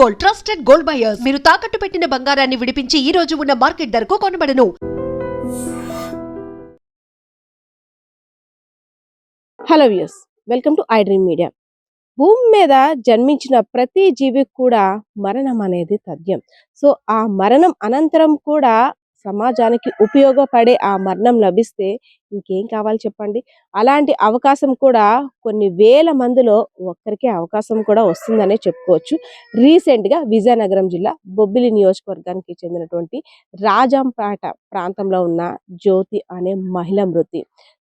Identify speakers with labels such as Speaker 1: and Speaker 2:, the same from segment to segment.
Speaker 1: Gold, trusted gold buyers. మీరు తాకట్టు పెట్టిన బంగారాన్ని విడిపించి ఈ రోజు ఉన్న మార్కెట్ ధరకు కొనబడను.
Speaker 2: Hello views, welcome to I dream media. భూమి మీద జన్మించిన ప్రతి జీవికి కూడా మరణం అనేది తథ్యం. సో ఆ మరణం అనంతరం కూడా సమాజానికి ఉపయోగపడే ఆ మరణం లభిస్తే ఇంకేం కావాలి చెప్పండి. అలాంటి అవకాశం కూడా కొన్ని వేల మందిలో ఒక్కరికే అవకాశం కూడా వస్తుందనే చెప్పుకోవచ్చు. రీసెంట్గా విజయనగరం జిల్లా బొబ్బిలి నియోజకవర్గానికి చెందినటువంటి రాజంపేట ప్రాంతంలో ఉన్న జ్యోతి అనే మహిళ మృతి.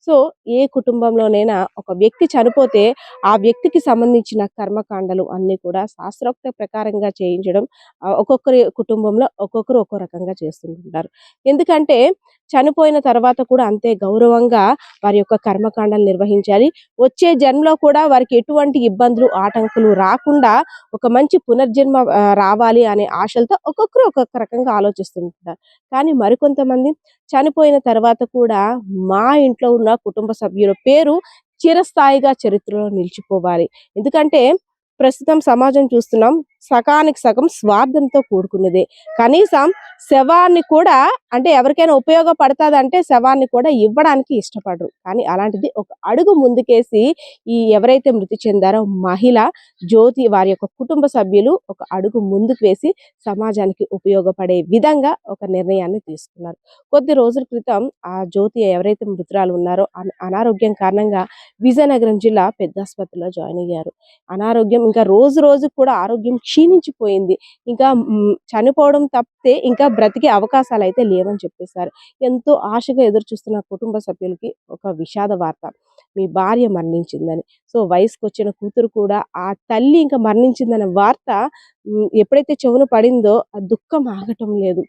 Speaker 2: సో ఏ కుటుంబంలోనైనా ఒక వ్యక్తి చనిపోతే ఆ వ్యక్తికి సంబంధించిన కర్మకాండలు అన్నీ కూడా శాస్త్రోక్త ప్రకారంగా చేయించడం ఒక్కొక్కరి కుటుంబంలో ఒక్కొక్కరు ఒక్కో రకంగా చేస్తుంటారు. ఎందుకంటే చనిపోయిన తర్వాత కూడా అంతే గౌరవంగా వారి యొక్క కర్మకాండలు నిర్వహించాలి. వచ్చే జన్మలో కూడా వారికి ఎటువంటి ఇబ్బందులు ఆటంకులు రాకుండా ఒక మంచి పునర్జన్మ రావాలి అనే ఆశలతో ఒక్కొక్కరు ఒక్కొక్క రకంగా ఆలోచిస్తుంటారు. కానీ మరికొంతమంది చనిపోయిన తర్వాత కూడా మా ఇంట్లో ఉన్న కుటుంబ సభ్యుల పేరు చిరస్థాయిగా చరిత్రలో నిలిచిపోవాలి. ఎందుకంటే ప్రస్తుతం సమాజం చూస్తున్నాం, సగానికి సగం స్వార్థంతో కూడుకున్నదే. కనీసం శవాన్ని కూడా, అంటే ఎవరికైనా ఉపయోగపడుతుందంటే శవాన్ని కూడా ఇవ్వడానికి ఇష్టపడరు. కానీ అలాంటిది ఒక అడుగు ముందుకేసి ఈ ఎవరైతే మృతి చెందారో మహిళ జ్యోతి వారి యొక్క కుటుంబ సభ్యులు ఒక అడుగు ముందుకు వేసి సమాజానికి ఉపయోగపడే విధంగా ఒక నిర్ణయాన్ని తీసుకున్నారు. కొద్ది రోజుల క్రితం ఆ జ్యోతి ఎవరైతే మృతురాలు ఉన్నారో అనారోగ్యం కారణంగా విజయనగరం జిల్లా పెద్ద ఆసుపత్రిలో జాయిన్ అయ్యారు. అనారోగ్యం ఇంకా రోజు రోజుకు కూడా ఆరోగ్యం క్షీణించిపోయింది. ఇంకా చనిపోవడం తప్పితే ఇంకా బ్రతికే అవకాశాలు అయితే లేవని చెప్పేశారు. ఎంతో ఆశగా ఎదురు చూస్తున్న కుటుంబ సభ్యులకి ఒక విషాద వార్త, మీ భార్య మరణించిందని. సో వయసుకు వచ్చిన కూతురు కూడా ఆ తల్లి ఇంకా మరణించిందనే వార్త ఎప్పుడైతే చెవున పడిందో ఆ దుఃఖం ఆగటం లేదు.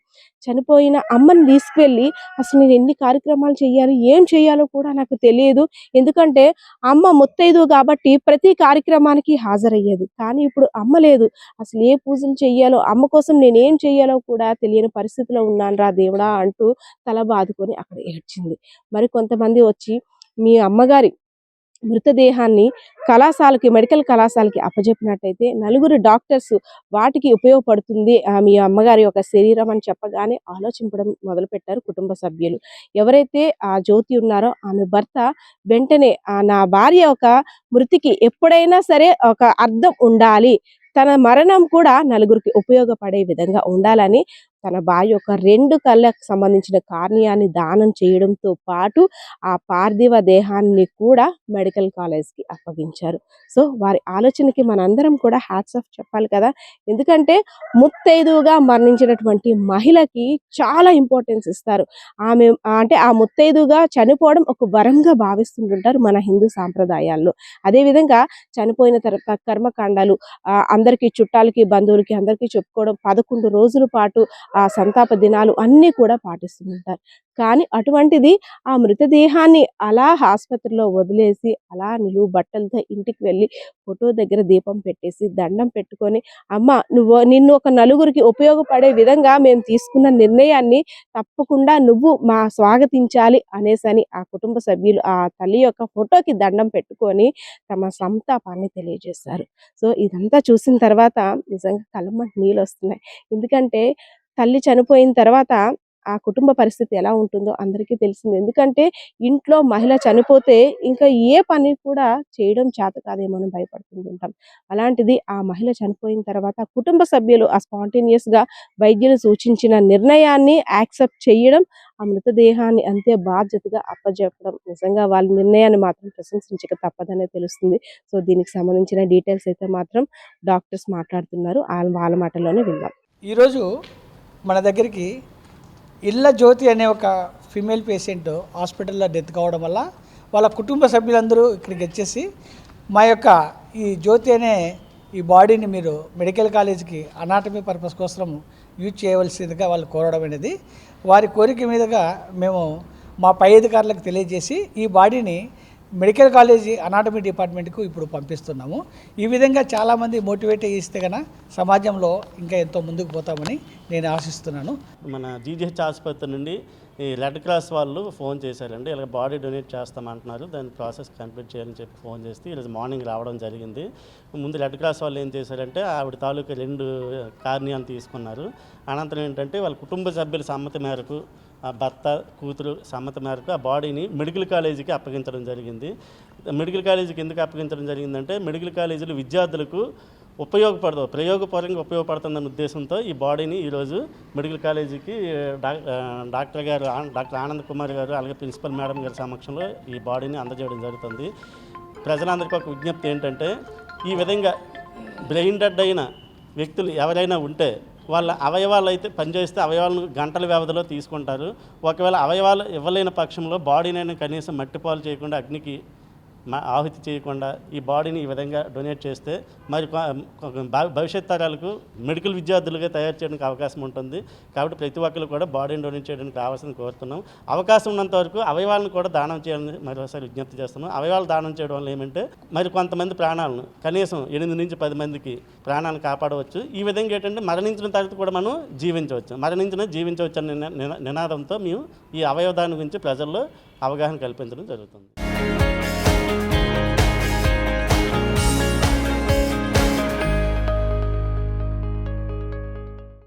Speaker 2: చనిపోయిన అమ్మని తీసుకువెళ్ళి అసలు నేను ఎన్ని కార్యక్రమాలు చేయాలి, ఏం చేయాలో కూడా నాకు తెలియదు. ఎందుకంటే అమ్మ ముత్తైదు కాబట్టి ప్రతి కార్యక్రమానికి హాజరయ్యేది. కానీ ఇప్పుడు అమ్మ లేదు, అసలు ఏ పూజలు చెయ్యాలో, అమ్మ కోసం నేనేం చెయ్యాలో కూడా తెలియని పరిస్థితిలో ఉన్నాను రా దేవుడా అంటూ తల బాదుకొని అక్కడ ఏడ్చింది. మరి కొంతమంది వచ్చి మీ అమ్మగారి మృతదేహాన్ని మెడికల్ కళాశాలకి అప్పజెప్పినట్టయితే నలుగురు డాక్టర్స్ వాటికి ఉపయోగపడుతుంది మీ అమ్మగారి యొక్క శరీరం అని చెప్పగానే ఆలోచించడం మొదలుపెట్టారు కుటుంబ సభ్యులు. ఎవరైతే ఆ జ్యోతి ఉన్నారో ఆమె భర్త వెంటనే నా భార్య ఒక మృతికి ఎప్పుడైనా సరే ఒక అర్థం ఉండాలి, తన మరణం కూడా నలుగురికి ఉపయోగపడే విధంగా ఉండాలని తన భార్య యొక్క 2 కళ్ళకు సంబంధించిన కార్నియాన్ని దానం చేయడంతో పాటు ఆ పార్థివ దేహాన్ని కూడా మెడికల్ కాలేజ్కి అప్పగించారు. సో వారి ఆలోచనకి మనందరం కూడా హ్యాట్స్ ఆఫ్ చెప్పాలి కదా. ఎందుకంటే ముత్తైదువుగా మరణించినటువంటి మహిళకి చాలా ఇంపార్టెన్స్ ఇస్తారు. ఆమె అంటే ఆ ముత్తైదుగా చనిపోవడం ఒక వరంగా భావిస్తుంటుంటారు మన హిందూ సాంప్రదాయాల్లో. అదేవిధంగా చనిపోయిన తర్వాత కర్మకాండాలు అందరికీ, చుట్టాలకి, బంధువులకి అందరికీ చెప్పుకోవడం, 11 రోజుల పాటు ఆ సంతాప దినాలు అన్నీ కూడా పాటిస్తుంటారు. కానీ అటువంటిది ఆ మృతదేహాన్ని అలా ఆసుపత్రిలో వదిలేసి అలా నిలువు బట్టలతో ఇంటికి వెళ్ళి ఫోటో దగ్గర దీపం పెట్టేసి దండం పెట్టుకొని, అమ్మ నిన్ను ఒక నలుగురికి ఉపయోగపడే విధంగా మేము తీసుకున్న నిర్ణయాన్ని తప్పకుండా నువ్వు స్వాగతించాలి అనేసని ఆ కుటుంబ సభ్యులు ఆ తల్లి యొక్క ఫోటోకి దండం పెట్టుకొని తమ సంతాపాన్ని తెలియజేశారు. సో ఇదంతా చూసిన తర్వాత నిజంగా కళ్ళమ్మట నీళ్ళు వస్తున్నాయి. ఎందుకంటే తల్లి చనిపోయిన తర్వాత ఆ కుటుంబ పరిస్థితి ఎలా ఉంటుందో అందరికీ తెలిసింది. ఎందుకంటే ఇంట్లో మహిళ చనిపోతే ఇంకా ఏ పని కూడా చేయడం చేత కాదేమో భయపడుతుంటాం. అలాంటిది ఆ మహిళ చనిపోయిన తర్వాత కుటుంబ సభ్యులు ఆ స్పాంటేనియస్గా వైద్యులు సూచించిన నిర్ణయాన్ని యాక్సెప్ట్ చేయడం, ఆ మృతదేహాన్ని అంతే బాధ్యతగా అప్పజెప్పడం, నిజంగా వాళ్ళ నిర్ణయాన్ని మాత్రం ప్రశంసించక తప్పదనే తెలుస్తుంది. సో దీనికి సంబంధించిన డీటెయిల్స్ అయితే మాత్రం డాక్టర్స్ మాట్లాడుతున్నారు, వాళ్ళ మాటల్లోనే విందాం.
Speaker 3: ఈరోజు మన దగ్గరికి ఇళ్ళ జ్యోతి అనే ఒక ఫీమేల్ పేషెంట్ హాస్పిటల్లో డెత్ కావడం వల్ల వాళ్ళ కుటుంబ సభ్యులందరూ ఇక్కడికి వచ్చేసి మా యొక్క ఈ జ్యోతి అనే ఈ బాడీని మీరు మెడికల్ కాలేజీకి అనాటమీ పర్పస్ కోసం యూజ్ చేయవలసిందిగా వాళ్ళు కోరడం అనేది, వారి కోరిక మీదుగా మేము మా పై అధికారులకు తెలియజేసి ఈ బాడీని మెడికల్ కాలేజీ అనాటమీ డిపార్ట్మెంట్కు ఇప్పుడు పంపిస్తున్నాము. ఈ విధంగా చాలామంది మోటివేట్ చేస్తే కనుక సమాజంలో ఇంకా ఎంతో ముందుకు పోతామని నేను ఆశిస్తున్నాను.
Speaker 4: మన జీజీహెచ్ ఆసుపత్రి నుండి ఈ రెడ్ క్రాస్ వాళ్ళు ఫోన్ చేశారండి, ఇలా బాడీ డొనేట్ చేస్తామంటున్నారు, దాని ప్రాసెస్ కంప్లీట్ చేయాలని చెప్పి ఫోన్ చేస్తే ఈరోజు మార్నింగ్ రావడం జరిగింది. ముందు రెడ్ క్రాస్ వాళ్ళు ఏం చేశారంటే ఆవిడ తాలూకా 2 కార్నియాలు తీసుకున్నారు. అనంతరం ఏంటంటే వాళ్ళ కుటుంబ సభ్యుల సమ్మతి మేరకు ఆ భర్త కూతురు సమ్మతి మేరకు ఆ బాడీని మెడికల్ కాలేజీకి అప్పగించడం జరిగింది. మెడికల్ కాలేజీకి ఎందుకు అప్పగించడం జరిగిందంటే మెడికల్ కాలేజీలు విద్యార్థులకు ప్రయోగపరంగా ఉపయోగపడుతుందన్న ఉద్దేశంతో ఈ బాడీని ఈరోజు మెడికల్ కాలేజీకి డాక్టర్ ఆనంద్ కుమార్ గారు అలాగే ప్రిన్సిపల్ మేడం గారి సమక్షంలో ఈ బాడీని అందజేయడం జరుగుతుంది. ప్రజలందరికీ ఒక విజ్ఞప్తి ఏంటంటే ఈ విధంగా బ్రెయిన్ డెడ్ అయిన వ్యక్తులు ఎవరైనా ఉంటే వాళ్ళ అవయవాలు అయితే పనిచేస్తే అవయవాలను గంటల వ్యవధిలో తీసుకుంటారు. ఒకవేళ అవయవాలు ఇవ్వలేని పక్షంలో బాడీనైనా కనీసం మట్టిపాలు చేయకుండా అగ్నికి ఆహుతి చేయకుండా ఈ బాడీని ఈ విధంగా డొనేట్ చేస్తే మరి భవిష్యత్ తరాలకు మెడికల్ విద్యార్థులుగా తయారు చేయడానికి అవకాశం ఉంటుంది. కాబట్టి ప్రతి ఒక్కరు కూడా బాడీని డొనేట్ చేయడానికి రావాల్సింది కోరుతున్నాం. అవకాశం ఉన్నంత వరకు అవయవాలను కూడా దానం చేయాలని మరోసారి విజ్ఞప్తి చేస్తున్నాం. అవయవాలు దానం చేయడం వల్ల ఏమంటే మరి కొంతమంది ప్రాణాలను కనీసం 8 నుంచి 10 మందికి ప్రాణాలను కాపాడవచ్చు. ఈ విధంగా ఏంటంటే మరణించిన తర్వాత కూడా మనం జీవించవచ్చు అనే నినాదంతో మేము ఈ అవయవదానం గురించి ప్రజల్లో అవగాహన కల్పించడం జరుగుతుంది.